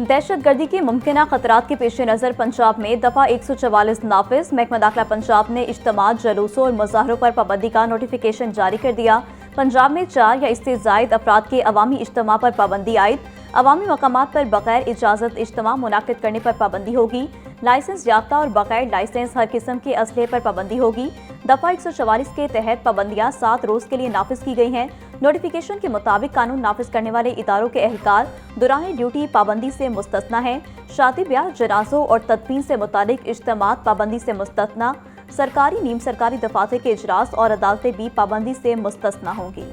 दहशतगर्दी के मुमकिन खतरात के पेश नज़र पंजाब में दफ़ा 144 नाफिज। महकमा दाखिला पंजाब ने इज्तिमा, जुलूसों और मुजाहरों पर पाबंदी का नोटिफिकेशन जारी कर दिया। पंजाब में 4 या इससे ज़ायद अफराद के अवामी इज्तिमा पर पाबंदी आयद। अवामी मकामात पर बगैर इजाज़त इज्तिमा मुनाकिद करने पर पाबंदी होगी। लाइसेंस याफ्ता और बगैर लाइसेंस हर किस्म के असलहे पर पाबंदी होगी। दफ़ा 144 के तहत पाबंदियाँ 7 रोज़ के लिए नाफिज की गई हैं। नोटिफिकेशन के मुताबिक कानून नाफिज करने वाले इदारों के एहलकार दुरानी ड्यूटी पाबंदी से मुस्तस्ना हैं। शादी ब्याह, जनाजों और तदफीन से मुतालिक इज्तिमात पाबंदी से मुस्तस्ना। सरकारी, नीम सरकारी दफातर के इजलास और अदालतें भी पाबंदी से मुस्तस्ना होंगी।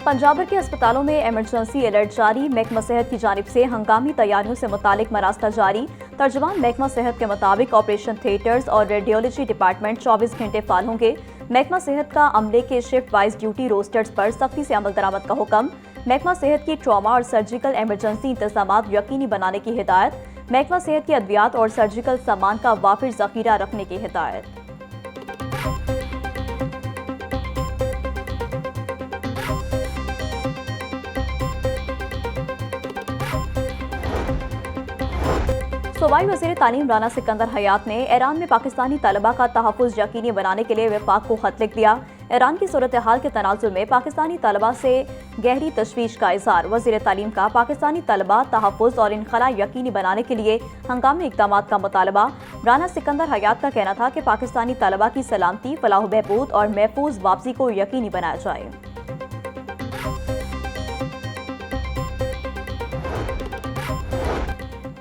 पंजाब भर के अस्पतालों में इमरजेंसी अलर्ट जारी। महकमा सेहत की जानिब से हंगामी तैयारियों से मुतालिक मरास्ता जारी। तर्जुमान महकमा सेहत के मुताबिक ऑपरेशन थिएटर्स और रेडियोलॉजी डिपार्टमेंट 24 घंटे फाल होंगे। महकमा सेहत का अमले के शिफ्ट वाइज ड्यूटी रोस्टर्स पर सख्ती से अमल दरामद का हुक्म। महकमा सेहत की ट्रॉमा और सर्जिकल इमरजेंसी इंतजामात यकीनी बनाने की हिदायत। महकमा सेहत की अद्वियात और सर्जिकल सामान का वाफिर जखीरा रखने की हिदायत। सूबाई वज़ीर तालीम राना सिकंदर हयात ने ईरान में पाकिस्तानी तलबा का तहफ़्फ़ुज़ यकीनी बनाने के लिए वफाक को खत लिख दिया। ईरान की सूरत हाल के तनाजुर में पाकिस्तानी तलबा से गहरी तशवीश का इज़हार। वज़ीर तालीम का पाकिस्तानी तलबा तहफ़्फ़ुज़ और इनखला यकीनी बनाने के लिए हंगामी इक़दामात का मुतालबा। राना सिकंदर हयात का कहना था कि पाकिस्तानी तलबा की सलामती, फलाह बहबूद और महफूज वापसी को यकीनी बनाया जाए।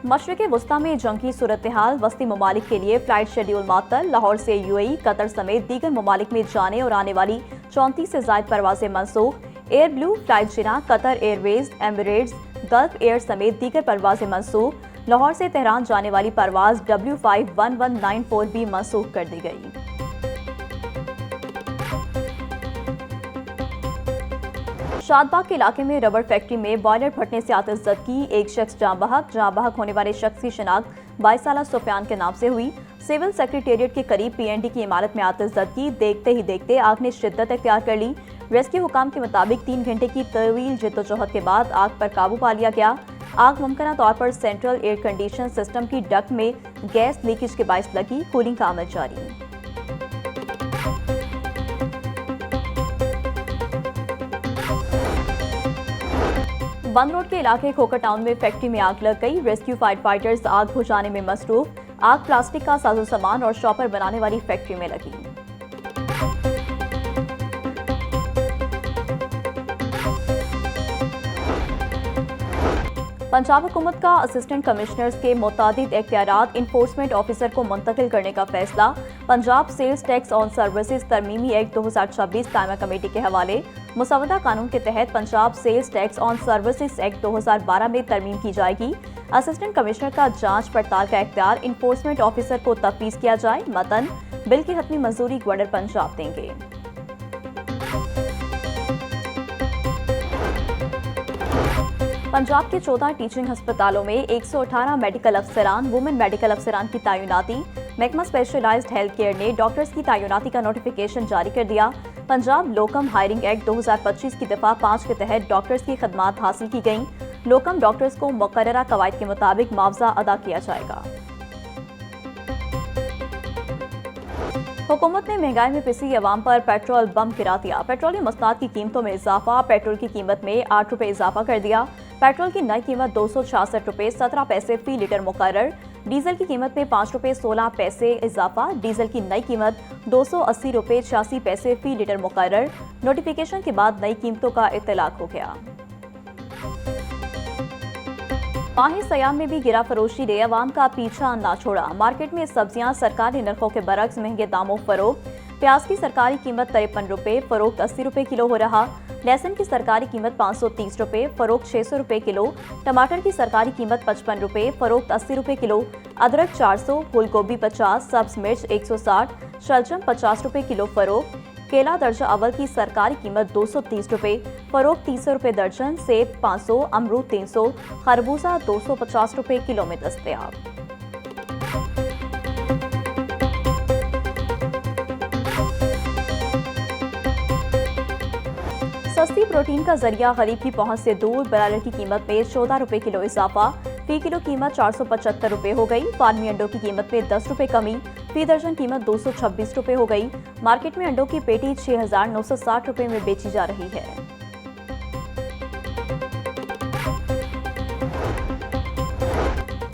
मशरिक़ वस्ता में जंगी सूरत हाल, वस्ती ममालिक के लिए फ़्लाइट शेड्यूल मअतल। लाहौर से UAE, कतर समेत दीगर ममालिक में जाने और आने वाली 34 से ज़ायद परवाजें मनसूख। Air Blue, Fly Jinnah, Qatar Airways, Emirates, Gulf Air समेत दीगर परवाजें मनसूख। लाहौर से तेहरान जाने वाली परवाज W51194 भी मनसूख कर दी गई। शादबाग के इलाके में रबड़ फैक्ट्री में बॉयलर फटने से आतिशज़दगी। एक शख्स जाँ बहक होने वाले शख्स की शिनाख्त 22 साला सुफियान के नाम से हुई। सिविल सेक्रेटेरिएट के करीब PND की इमारत में आतिशज़दगी। देखते ही देखते आग ने शिद्दत इख्तियार कर ली। रेस्क्यू हुकाम के मुताबिक 3 घंटे की तवील जद्दोजहद के बाद आग पर काबू पा लिया गया। आग मुमकिन तौर पर सेंट्रल एयर कंडीशन सिस्टम की डक्ट में गैस लीकेज के बायस लगी। कूलिंग का अमल जारी। बंद रोड के इलाके खोखर टाउन में फैक्ट्री में आग लग गई। रेस्क्यू फाइटर्स आग बुझाने में मसरूफ। आग प्लास्टिक का साजो सामान और शॉपर बनाने वाली फैक्ट्री में लगी। पंजाब हुकूमत का असिस्टेंट कमिश्नर्स के मुतादिद इख्तियारात इन्फोर्समेंट ऑफिसर को मुंतकिल करने का फैसला। Punjab sales tax on services तरमीमी एक्ट 2026 कायमा कमेटी के हवाले। मुसवदा कानून के तहत Punjab sales tax on services act 2012 में तरमीम की जाएगी। असिस्टेंट कमिश्नर का जांच पड़ताल का इख्तियार इन्फोर्समेंट ऑफिसर को तफवीज़ किया जाए। मतन बिल की हतमी मंजूरी गवर्नर पंजाब देंगे। पंजाब के 14 टीचिंग अस्पतालों में 118 मेडिकल अफसरान, वुमेन मेडिकल अफसरान की तैनाती। महकमा स्पेशलाइज्ड हेल्थ केयर ने डॉक्टर्स की तैनाती का नोटिफिकेशन जारी कर दिया। पंजाब लोकम हायरिंग एक्ट 2025 की दफ़ा 5 के तहत डॉक्टर्स की खदमात हासिल की गईं। लोकम डॉक्टर्स को मुकर्ररा कवायद के मुताबिक मुआवजा अदा किया जाएगा। हुकूमत ने महंगाई में पिसी अवाम पर पेट्रोल बम गिरा दिया। पेट्रोलियम मसनाद की कीमतों में इजाफा। पेट्रोल की कीमत में 8 रुपये इजाफा कर दिया। पेट्रोल की नई कीमत 266 रुपये 17 पैसे फी लीटर मुकर्रर। डीजल की कीमत में 5 रुपये 16 पैसे इजाफा। डीजल की नई कीमत 280 रुपये 86 पैसे फी लीटर मुकर्रर। नोटिफिकेशन के बाद नई कीमतों का इत्तलाक हो गया। माही सयाम में भी गिरा फरोशी ने अवाम का पीछा ना छोड़ा। मार्केट में सब्जियां सरकारी नरखों के बरक्स महंगे दामों फरोख्त। प्याज की सरकारी कीमत 53 रुपये, फरोख्त 80 रुपये किलो हो रहा। लहसुन की सरकारी कीमत 530 रुपये, फरोख्त 600 रुपये किलो। टमाटर की सरकारी कीमत 55 रुपये, फरोख्त 80 रुपये किलो। अदरक 400, फूल गोभी 50, सब्ज मिर्च 160, शलजम 50 रुपये किलो फरोख्त। केला दर्जा अव्वल की सरकारी कीमत 230 रुपये, फरोख्त 300 रुपये दर्जन। सेब 500, अमरूद 300, खरबूजा 250 रुपये किलो में दस्तयाब। सस्ती प्रोटीन का जरिया गरीब की पहुंच से दूर। ब्रायलर की कीमत में 14 रुपए किलो इजाफा, फी किलो कीमत 475 रुपए हो गई। फार्मी अंडों की कीमत में 10 रुपए कमी, फी दर्जन कीमत 226 रुपए हो गई। मार्केट में अंडों की पेटी 6,960 रुपए में बेची जा रही है।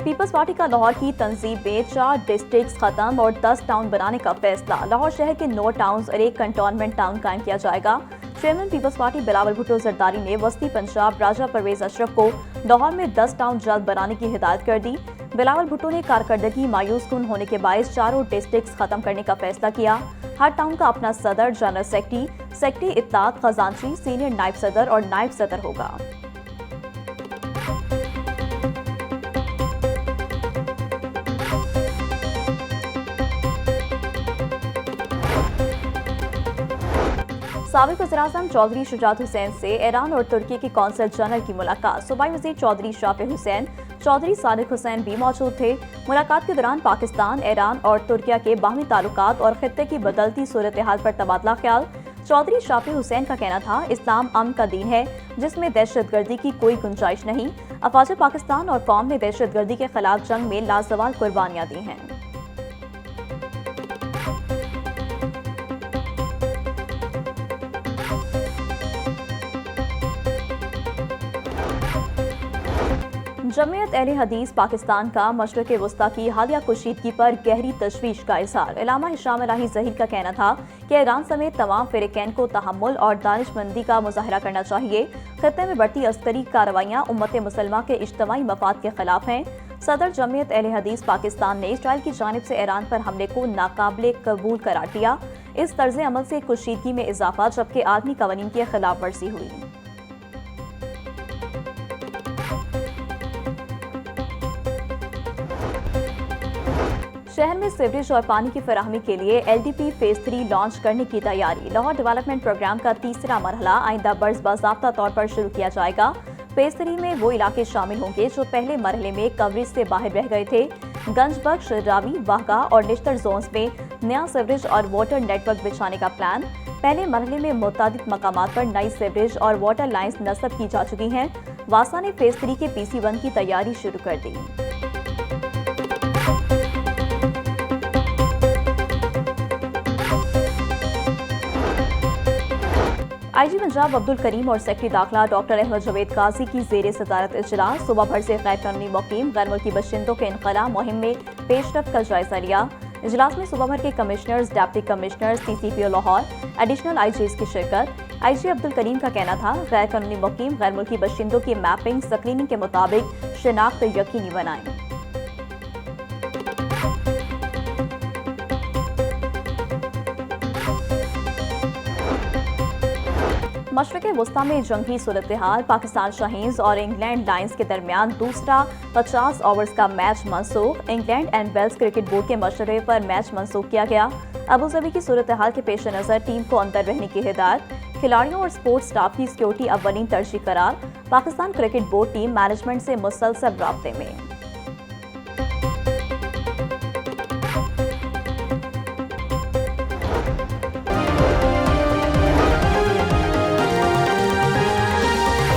पीपल्स पार्टी का लाहौर की तंजीम में 4 डिस्ट्रिक्ट खत्म और 10 टाउन बनाने का फैसला। लाहौर शहर के 9 टाउन और 1 कंटोनमेंट टाउन कायम किया जाएगा। Chairman peoples party Bilawal Bhutto Zardari ने वस्ती पंजाब राजा परवेज अशरफ को लाहौर में 10 टाउन जल्द बनाने की हिदायत कर दी। बिलावल भुट्टो ने कारकर्दगी मायूस कुन होने के बायस चारों डिस्ट्रिक्ट खत्म करने का फैसला किया। हर टाउन का अपना सदर, जनरल सेक्रेटरी इत्ताद, खजांची, सीनियर नायब सदर और नायब सदर होगा। साबिक वज़ीर-ए-आज़म चौधरी शुजात हुसैन से ईरान और तुर्की के कौंसल जनरल की मुलाकात। सूबाई वज़ीर चौधरी शाफी हुसैन, चौधरी सादिक हुसैन भी मौजूद थे। मुलाकात के दौरान पाकिस्तान, ईरान और तुर्किया के बाहमी ताल्लुकात और खित्ते की बदलती सूरत हाल पर तबादला ख्याल। चौधरी शाफी हुसैन का कहना था, इस्लाम अमन का दीन है जिसमें दहशतगर्दी की कोई गुंजाइश नहीं। अफवाज पाकिस्तान और कौम ने दहशतगर्दी के खिलाफ जंग में लाजवाल कुर्बानियां दी हैं। जमीयत अहले हदीस पाकिस्तान का मशरिक़ वस्ता की हालिया कुशीदगी पर गहरी तशवीश का इज़हार। इलामा हिशाम इलाही ज़हीर का कहना था कि ईरान समेत तमाम फ़िरक़ैन को तहम्मुल और दानिशमंदी का मुज़ाहरा करना चाहिए। खित्ते में बढ़ती अस्करी कार्रवाइयाँ उम्मत मुसलमा के इज्तिमाई मफाद के खिलाफ हैं। सदर जमीयत अहले हदीस पाकिस्तान ने इसराइल की जानिब से ईरान पर हमले को नाकाबिले कबूल करार दिया। इस तर्ज अमल से कुशीदगी में इजाफा, जबकि आदमी कवानीन की खिलाफ वर्जी हुई। शहर में सीवरेज और पानी की फराहमी के लिए LDP फेज 3 लॉन्च करने की तैयारी। लाहौर डेवलपमेंट प्रोग्राम का तीसरा मरहला आइंदा बर्स बाज़ाब्ता तौर पर शुरू किया जाएगा। फेज 3 में वो इलाके शामिल होंगे जो पहले मरहले में कवरेज से बाहर रह गए थे। गंजबख्श, रावी, वाहगा और निश्तर जोन्स में नया सीवरेज और वाटर नेटवर्क बिछाने का प्लान। पहले मरहले में मुतादिद मकामात पर नई सीवरेज और वाटर लाइन्स नस्ब की जा चुकी हैं। वासा ने फेज 3 के PC1 की तैयारी शुरू कर दी। IG पंजाब अब्दुल करीम और सेक्रेटरी दाखिला डॉक्टर अहमद जवेद काजी की ज़ेरे सदारत इजलास। सुबह भर से गैर कानूनी मुकीम गैर मुल्की बशिंदों के इनखला मुहिम में पेशरफ्त का जायजा लिया। इजलास में सुबह भर के commissioners, deputy commissioners, CCPO Lahore, additional IGs की शिरकत। IG अब्दुल करीम का कहना था, गैर कानूनी मुकीम गैर मुल्की बशिंदों की मैपिंग स्क्रीनिंग के मुताबिक शिनाख्त यकीनी बनाएं। मशरिक़ वस्ता में जंगी सूरत हाल। पाकिस्तान शाहीन्स और इंग्लैंड लायंस के दरमियान दूसरा 50 ओवर्स का मैच मनसूख। England and Wales cricket board के मशवरे पर मैच मनसूख किया गया। अबूजबी की सूरत हाल के पेश नज़र टीम को अंदर रहने की हिदायत। खिलाड़ियों और स्पोर्ट्स स्टाफ की सिक्योरिटी अव्वलीन तरजीह करार। Pakistan cricket board team management से मुसलसल राब्ते में।